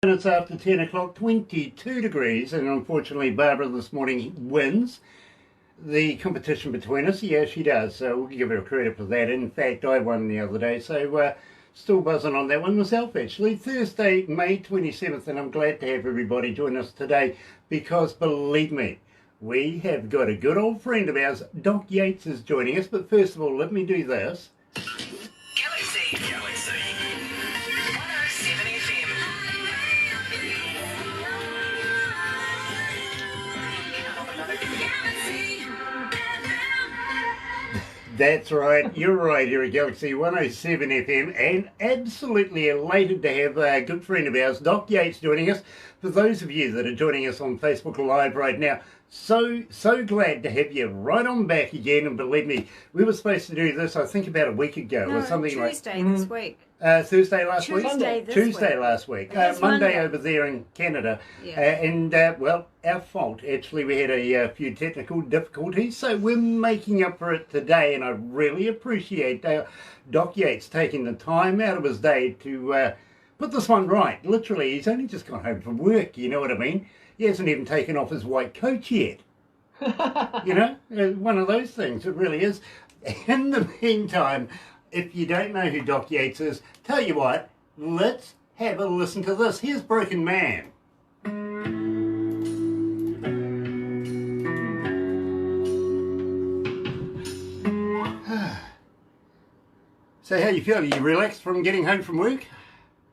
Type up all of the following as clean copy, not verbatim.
Minutes after 10 o'clock, 22 degrees, and unfortunately Barbara this morning wins the competition between us. Yeah, she does, so we'll give her credit for that. In fact, I won the other day, so still buzzing on that one myself actually. Thursday, May 27th, and I'm glad to have everybody join us today because believe me, we have got a good old friend of ours. Doc Yates is joining us, but first of all, let me do this. Galaxy 107fm. That's right, you're right here at Galaxy 107 FM, and absolutely elated to have a good friend of ours, Doc Yates, joining us. For those of you that are joining us on Facebook Live right now, so glad to have you right on back again. And believe me, we were supposed to do this, I think, about a week ago or something Tuesday this week. Thursday last week? Tuesday last week. Monday Monday over there in Canada. Yeah. Well, our fault. Actually, we had a few technical difficulties, so we're making up for it today, and I really appreciate Doc Yates taking the time out of his day to put this one right. Literally, he's only just got home from work, you know what I mean? He hasn't even taken off his white coat yet. You know, one of those things, it really is. In the meantime, if you don't know who Doc Yates is, tell you what, let's have a listen to this. Here's Broken Man. So how you feel? Are you relaxed from getting home from work?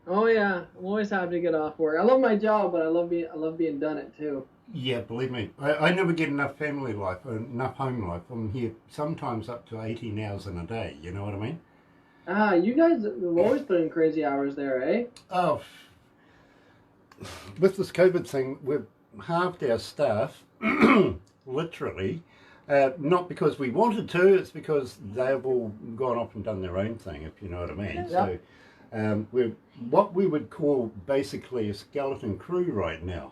Oh yeah, I'm always happy to get off work. I love my job, but I love being done it too. Yeah, believe me, I never get enough family life, enough home life. I'm here sometimes up to 18 hours in a day, you know what I mean? Ah, you guys have always put in crazy hours there, eh? Oh, with this COVID thing, we've halved our staff, literally. Not because we wanted to, it's because they've all gone off and done their own thing, if you know what I mean. Yeah. So we're what we would call basically a skeleton crew right now.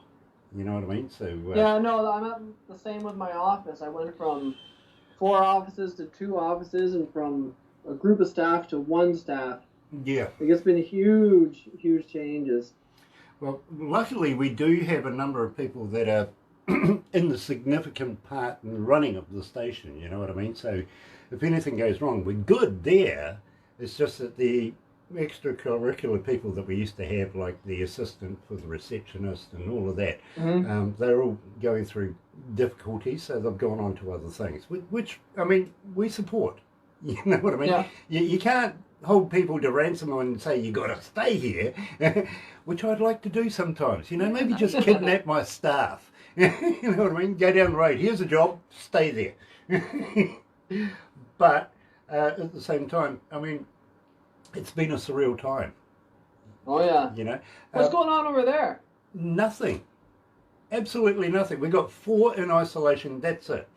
You know what I mean? So yeah, no, I'm at the same with my office. I went from 4 offices to 2 offices, and from a group of staff to 1 staff. Yeah. Like, it's been huge changes. Well, luckily we do have a number of people that are in the significant part in the running of the station, you know what I mean? So if anything goes wrong, we're good there. It's just that the extracurricular people that we used to have, like the assistant for the receptionist and all of that, they're all going through difficulties, so they've gone on to other things, which I mean, we support. You know what I mean? Yeah. You can't hold people to ransom and say you got to stay here, which I'd like to do sometimes. You know, maybe just kidnap my staff. You know what I mean? Go down the road. Here's a job. Stay there. But at the same time, I mean, it's been a surreal time. Oh yeah. You know. What's going on over there? Nothing. Absolutely nothing. We've got 4 in isolation. That's it.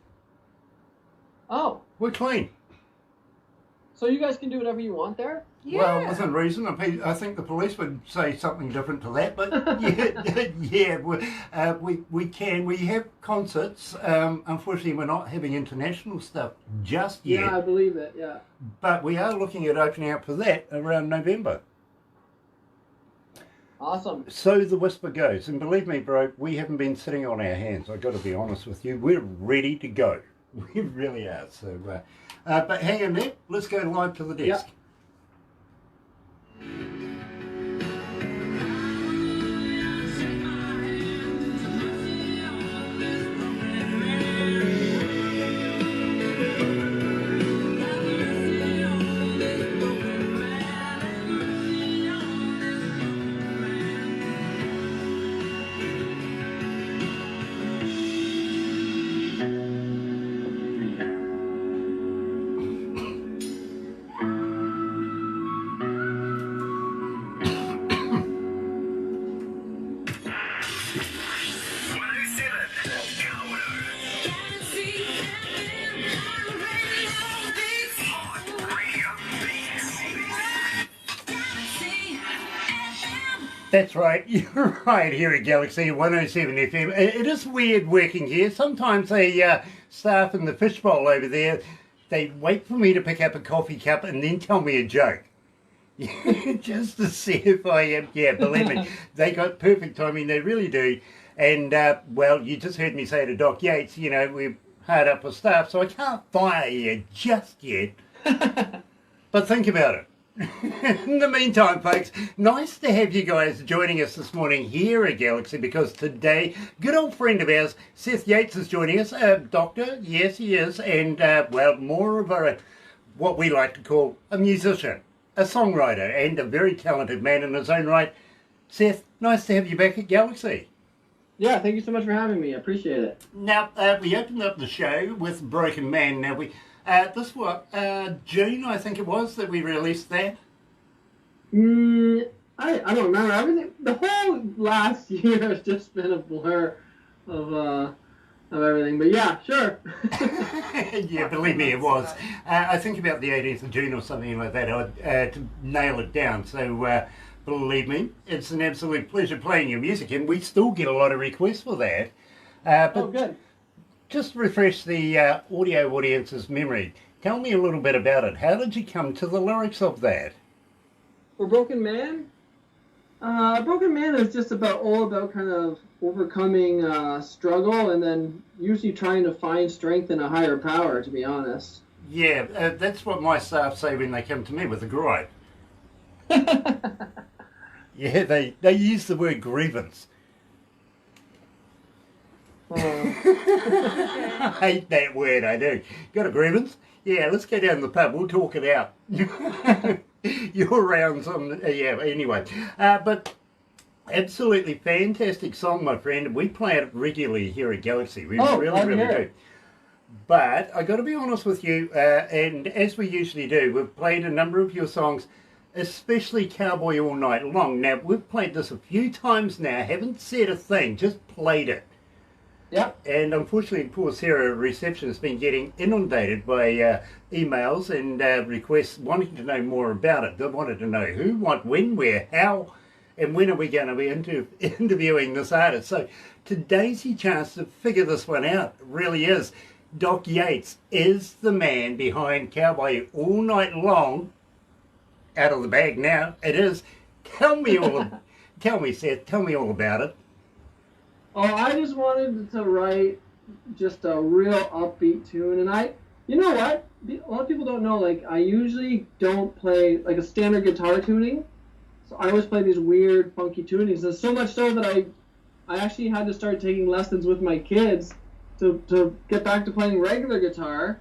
Oh. We're clean. So you guys can do whatever you want there? Yeah. Well, within reason. I think the police would say something different to that, but we can. We have concerts. Unfortunately, we're not having international stuff just yet. Yeah, I believe it, yeah. But we are looking at opening up for that around November. Awesome. So the whisper goes, and believe me, bro, we haven't been sitting on our hands. I've got to be honest with you. We're ready to go. We really are. So, but hang on there. Let's go live to the desk. Yep. That's right, you're right here at Galaxy 107 FM. It is weird working here. Sometimes the staff in the fishbowl over there, they wait for me to pick up a coffee cup and then tell me a joke. Just to see if I am. Yeah, believe me, they got perfect timing. They really do. And well, you just heard me say to Doc Yates, you know, we're hard up for staff, so I can't fire you just yet. But think about it. In the meantime, folks, nice to have you guys joining us this morning here at Galaxy, because today, good old friend of ours, Seth Yates, is joining us. Doctor, yes, he is, and well, more of a what we like to call a musician, a songwriter, and a very talented man in his own right. Seth, nice to have you back at Galaxy. Yeah, thank you so much for having me. I appreciate it. Now, we opened up the show with Broken Man. Now, this was June, I think it was, that we released that. I don't remember. Everything. The whole last year has just been a blur of everything. But yeah, sure. Yeah, believe me, it was. I think about the 18th of June or something like that, to nail it down. So, believe me, it's an absolute pleasure playing your music, and we still get a lot of requests for that. But good. just refresh the audio audience's memory. Tell me a little bit about it. How did you come to the lyrics of that? For Broken Man? Broken Man is just all about kind of overcoming struggle and then usually trying to find strength in a higher power, to be honest. Yeah, that's what my staff say when they come to me with a gripe. Yeah, they use the word grievance. I hate that word, I do. Got a grievance? Yeah, let's go down to the pub, we'll talk it out. Your rounds on, yeah, anyway. But absolutely fantastic song, my friend. We play it regularly here at Galaxy. We really do. But I got to be honest with you, and as we usually do, we've played a number of your songs, especially Cowboy All Night Long. Now, we've played this a few times now, haven't said a thing, just played it. Yep. And unfortunately, poor Sarah Reception has been getting inundated by emails and requests wanting to know more about it. They wanted to know who, what, when, where, how, and when are we going to be interviewing this artist. So today's your chance to figure this one out. It really is. Doc Yates is the man behind Cowboy All Night Long. Out of the bag now. It is. Tell me, Seth, tell me all about it. Oh, I just wanted to write just a real upbeat tune, and you know what? A lot of people don't know, like, I usually don't play, like, a standard guitar tuning, so I always play these weird, funky tunings, and so much so that I actually had to start taking lessons with my kids to get back to playing regular guitar,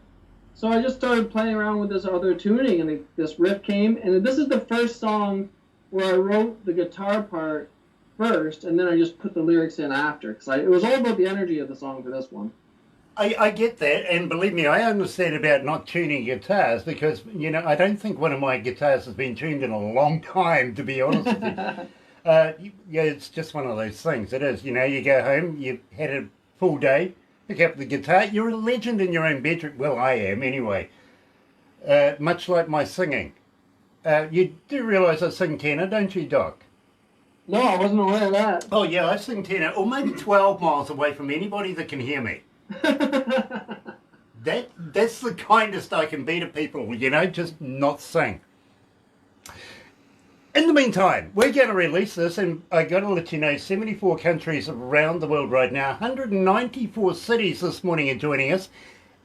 so I just started playing around with this other tuning, and this riff came, and this is the first song where I wrote the guitar part first, and then I just put the lyrics in after, because it was all about the energy of the song for this one. I get that, and believe me, I understand about not tuning guitars, because, you know, I don't think one of my guitars has been tuned in a long time, to be honest with you. Yeah, it's just one of those things, it is. You know, you go home, you've had a full day, pick up the guitar, you're a legend in your own bedroom. Well, I am, anyway. Much like my singing. You do realise I sing tenor, don't you, Doc? No, I wasn't aware of that. Oh, yeah, I sing tenor, or maybe 12 miles away from anybody that can hear me. That's the kindest I can be to people, you know, just not sing. In the meantime, we're going to release this, and I got to let you know, 74 countries around the world right now, 194 cities this morning are joining us.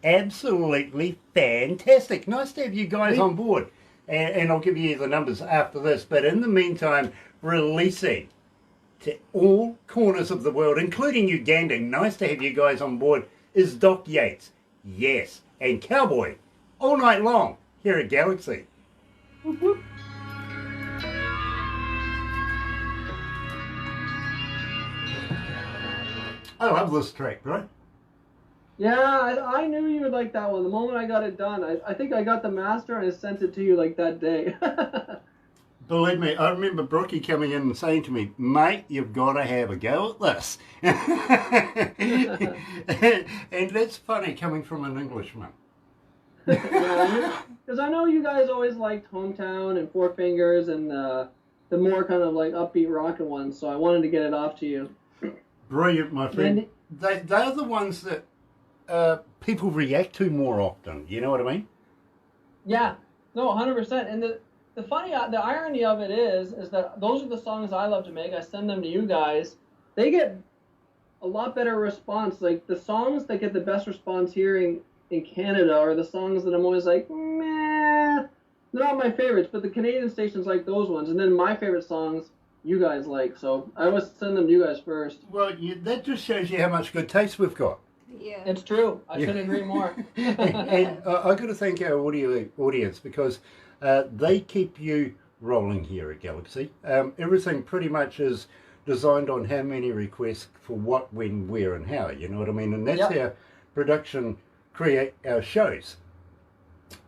Absolutely fantastic. Nice to have you guys on board. And I'll give you the numbers after this. But in the meantime, releasing to all corners of the world, including Uganda, nice to have you guys on board, is Doc Yates. Yes. And Cowboy, All Night Long, here at Galaxy. Whoop, whoop. I love this track, right? Yeah, I knew you would like that one. The moment I got it done, I think I got the master and I sent it to you like that day. Believe me, I remember Brookie coming in and saying to me, mate, you've got to have a go at this. And that's funny coming from an Englishman. Because I know you guys always liked Hometown and Four Fingers and the more kind of like upbeat rockin' ones, so I wanted to get it off to you. Brilliant, my friend. They're the ones that people react to more often, you know what I mean? Yeah, no, 100%. And the irony of it is that those are the songs I love to make. I send them to you guys. They get a lot better response. Like the songs that get the best response here in Canada are the songs that I'm always like, meh, they're not my favorites. But the Canadian stations like those ones, and then my favorite songs you guys like. So I always send them to you guys first. Well, that just shows you how much good taste we've got. Yeah. It's true. I couldn't agree more. And I've got to thank our audience because they keep you rolling here at Galaxy. Everything pretty much is designed on how many requests for what, when, where, and how. You know what I mean? And that's how production create our shows.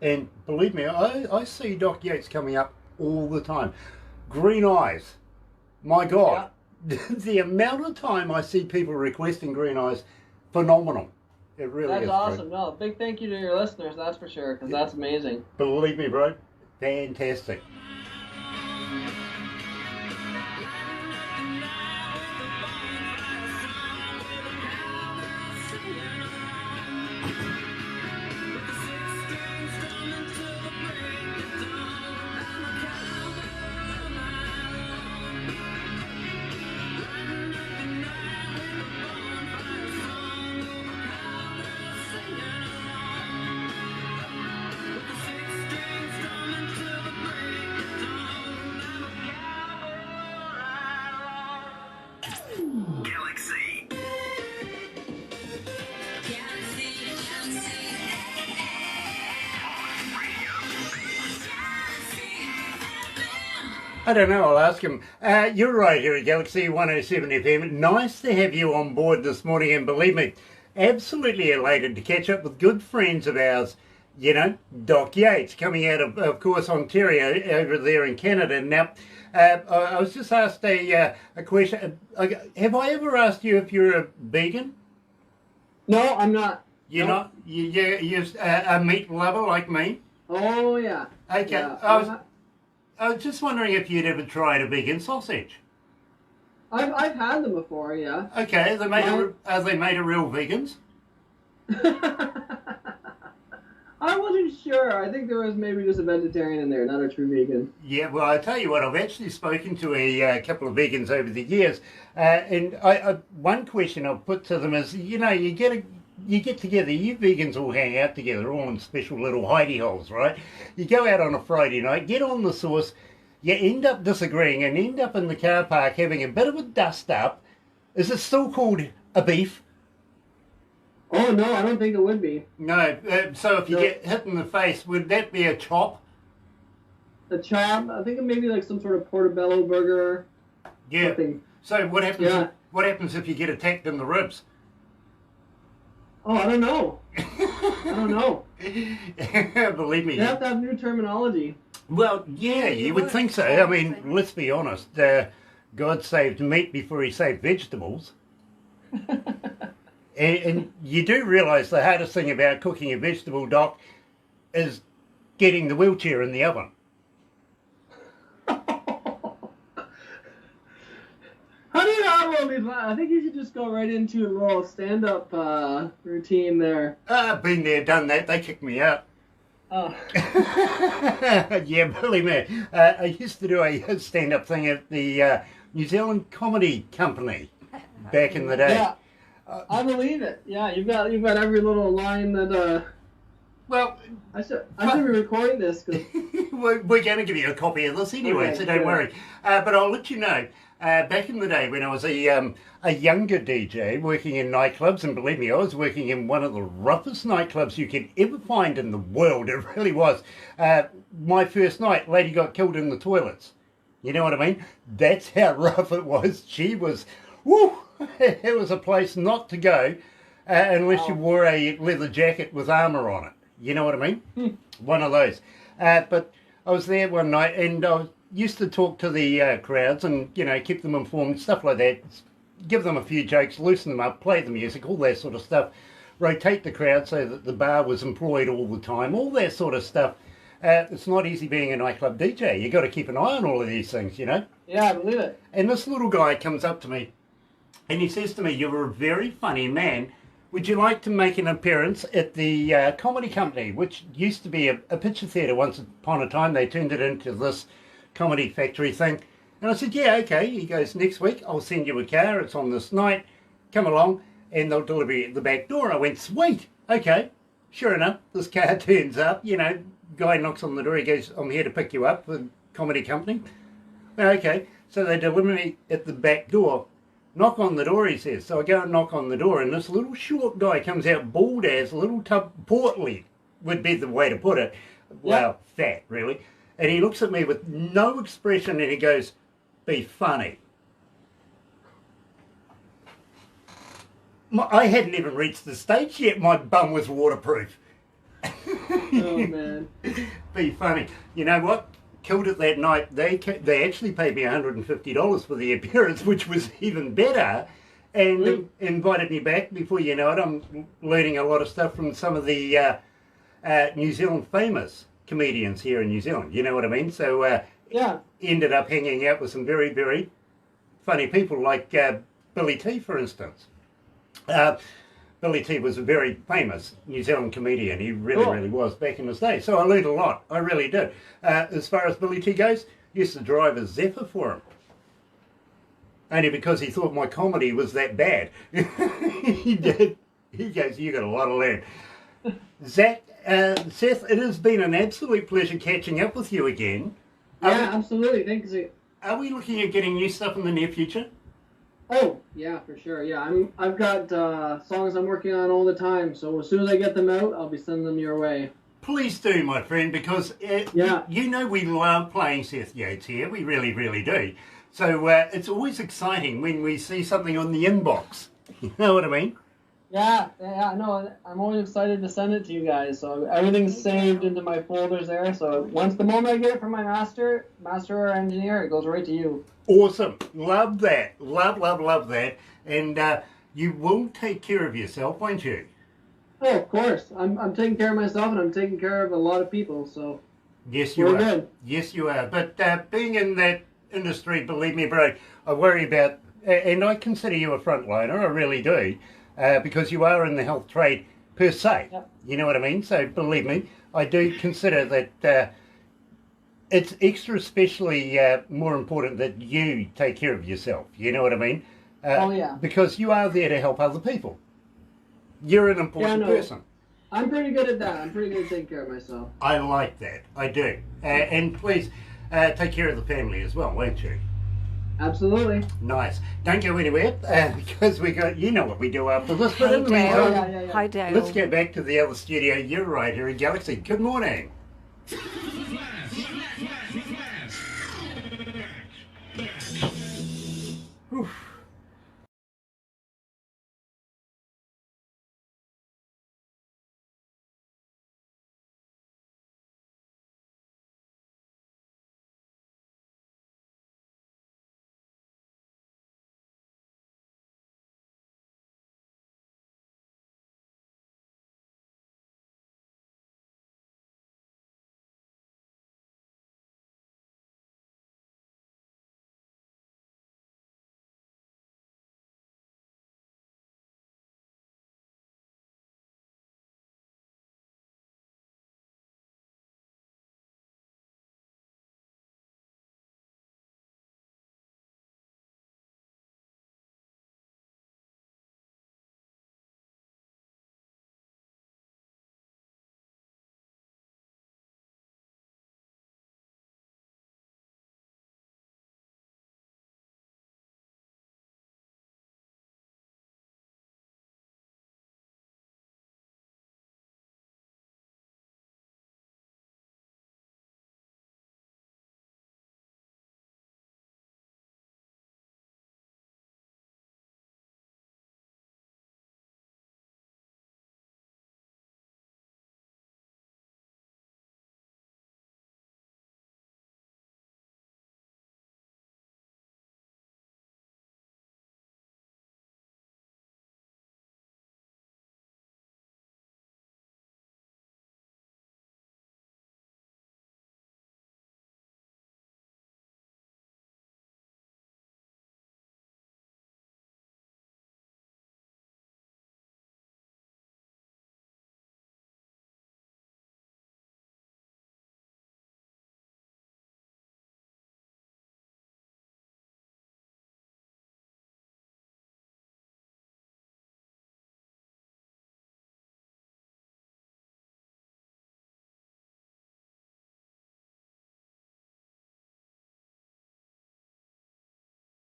And believe me, I see Doc Yates coming up all the time. Green Eyes. My God. The amount of time I see people requesting Green Eyes, phenomenal. It really is. That's awesome. No, big thank you to your listeners, that's for sure, because that's amazing. Believe me, bro. Fantastic. Galaxy. I don't know, I'll ask him. You're right here at Galaxy 107 FM. Nice to have you on board this morning, and believe me, absolutely elated to catch up with good friends of ours, you know, Doc Yates, coming out of course, Ontario, over there in Canada. Now, I was just asked a question. Have I ever asked you if you're a vegan? No, I'm not. You're not? You're a meat lover like me? Oh, yeah. Okay. Yeah, I was just wondering if you'd ever tried a vegan sausage. I've had them before, yeah. Okay, are they made of real vegans? I wasn't sure. I think there was maybe just a vegetarian in there, not a true vegan. Yeah, well, I tell you what, I've actually spoken to a couple of vegans over the years, and one question I've put to them is, you know, you get together, you vegans all hang out together, all in special little hidey holes, right? You go out on a Friday night, get on the sauce, you end up disagreeing and end up in the car park having a bit of a dust up. Is it still called a beef? Oh, no, I don't think it would be. No, so if you get hit in the face, would that be a chop? A chop? I think it may be like some sort of portobello burger. Yeah. Something. So what happens? Yeah. What happens if you get attacked in the ribs? Oh, I don't know. I don't know. Believe me. You have to have new terminology. Well, yeah, you would think so. I mean, let's be honest. God saved meat before he saved vegetables. And you do realise the hardest thing about cooking a vegetable, Doc, is getting the wheelchair in the oven. How do you know all these? I think you should just go right into a little stand-up routine there. Been there, done that. They kicked me out. Oh. Yeah, believe me. I used to do a stand-up thing at the New Zealand Comedy Company back in the day. Yeah, I believe it. Yeah, you've got every little line that. Well, I should be recording this. Cause... we're going to give you a copy of this anyway, so don't worry. But I'll let you know. Back in the day when I was a younger DJ working in nightclubs, and believe me, I was working in one of the roughest nightclubs you could ever find in the world. It really was. My first night, lady got killed in the toilets. You know what I mean? That's how rough it was. She was, woo! It was a place not to go unless you wore a leather jacket with armour on it. You know what I mean? One of those. But I was there one night, and I used to talk to the crowds and, you know, keep them informed, stuff like that. Give them a few jokes, loosen them up, play the music, all that sort of stuff. Rotate the crowd so that the bar was employed all the time, all that sort of stuff. It's not easy being a nightclub DJ. You've got to keep an eye on all of these things, you know? Yeah, I believe it. And this little guy comes up to me and he says to me, "You're a very funny man, would you like to make an appearance at the comedy company, which used to be a picture theatre once upon a time? They turned it into this comedy factory thing. And I said, yeah, okay. He goes, next week I'll send you a car. It's on this night. Come along and they'll deliver you at the back door. I went, sweet. Okay. Sure enough, this car turns up. You know, guy knocks on the door. He goes, I'm here to pick you up for the comedy company. Well, okay. So they deliver me at the back door. Knock on the door, he says. So I go and knock on the door, and this little short guy comes out bald as, a little portly would be the way to put it. Well, fat, really. And he looks at me with no expression, and he goes, be funny. I hadn't even reached the stage yet. My bum was waterproof. Oh, man. Be funny. You know what? Killed it that night. They actually paid me $150 for the appearance, which was even better, and invited me back. Before you know it, I'm learning a lot of stuff from some of the New Zealand famous comedians here in New Zealand. You know what I mean? So ended up hanging out with some very, very funny people like Billy T, for instance. Billy T was a very famous New Zealand comedian. He really was back in his day. So I learned a lot. I really did. As far as Billy T goes, used to drive a Zephyr for him. Only because he thought my comedy was that bad. He did. He goes, you got a lot to learn. Zach, Seth, it has been an absolute pleasure catching up with you again. Yeah, absolutely. Thanks. Are we looking at getting new stuff in the near future? Oh, yeah, for sure. Yeah, I've got songs I'm working on all the time, so as soon as I get them out, I'll be sending them your way. Please do, my friend, because you know we love playing Seth Yates here. We really, really do. So it's always exciting when we see something on the inbox. You know what I mean? Yeah, no, I'm always excited to send it to you guys. So everything's saved into my folders there. So the moment I get it from my master or engineer, it goes right to you. Awesome. Love that. Love that. And you will take care of yourself, won't you? Oh, of course. I'm taking care of myself, and I'm taking care of a lot of people. So yes, you are. Good. Yes, you are. But being in that industry, believe me, bro, I worry about, and I consider you a frontliner. I really do, because you are in the health trade per se. Yep. You know what I mean? So believe me, I do consider that. It's extra especially more important that you take care of yourself. You know what I mean? Because you are there to help other people. You're an important person. I'm pretty good at that. I'm pretty good at taking care of myself. I like that. I do. And please take care of the family as well, won't you? Absolutely. Nice. Don't go anywhere because we got, you know what we do after this. But in the meantime, Hi, Dale. Let's go back to the other studio. You're right here in Galaxy. Good morning. Oof.